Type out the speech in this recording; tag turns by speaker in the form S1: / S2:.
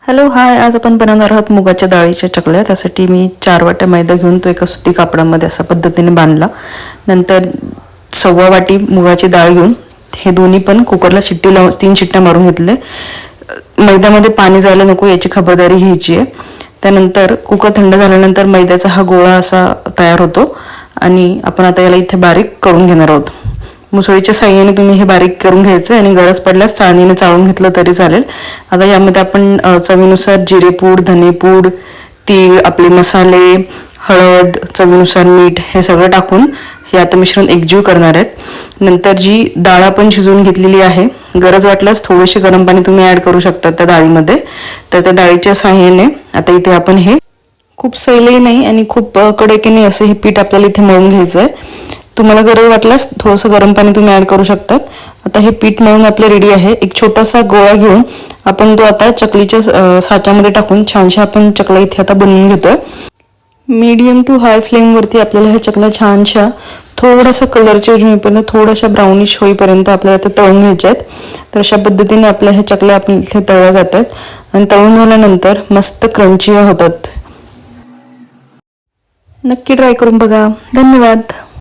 S1: Hello hi, आज आपण बनवणार आहोत मुगाच्या डाळीच्या चकल्या। त्यासाठी मी 4 वाट्या मैदा घेऊन तो एका सुती कापडामध्ये अशा पद्धतीने बांधला। नंतर 1.25 वाटी मुगाची डाळ घेऊन हे दोन्ही पण कुकरला शिट्टी लावून 3 शिट्ट्या मारून घेतले। मैद्यामध्ये पाणी जायला नको याची खबरदारी घ्यायची आहे। त्यानंतर कुकर थंड झाल्यानंतर मैद्याचा हा गोळा असा तयार होतो आणि आपण आता याला इथे बारीक करून घेणार आहोत। मुसळीच्या साहाय्याने तुम्ही हे बारीक करून घ्यायचं आणि गरज पडल्यास चाळणीने चाळून घेतलं तरी चालेल। आता यामध्ये आपण चवीनुसार जिरेपूड, धनेपूड, तीळ, आपले मसाले, हळद, चवीनुसार मीठ हे सगळं टाकून हे आता मिश्रण एकजीव करणार आहेत। नंतर जी डाळ आपण शिजवून घेतलेली आहे, गरज वाटल्यास थोडेसे गरम पाणी तुम्ही ऍड करू शकता त्या डाळीमध्ये। तर त्या डाळीच्या साहाय्याने आता इथे आपण हे खूप सैलही नाही आणि खूप कडक नाही असं हे पीठ आपल्याला इथे मळून घ्यायचं आहे। तुम्हाला गरज वाटल्यास थोडंसं गरम पाणी तुम्ही ऍड करू शकतात। आता हे पीठ मळून आपले रेडी आहे। एक छोटासा गोळा घेऊन आपण तो आता चकलीच्या साच्यामध्ये टाकून छानशा आपण चकल्या इथे आता बनवून घेतोय। मीडियम टू हाय फ्लेम वरती आपल्याला ह्या चकल्या छानशा थोडासा कलर चेंज होईपर्यंत, थोड्याशा ब्राउनिश होईपर्यंत आपल्याला ते तळून घ्यायचे आहेत। तर अशा पद्धतीने आपल्या ह्या चकल्या आपण इथे तळल्या जातात आणि तळून झाल्यानंतर मस्त क्रंची होतात। नक्की ट्राय करून बघा। धन्यवाद।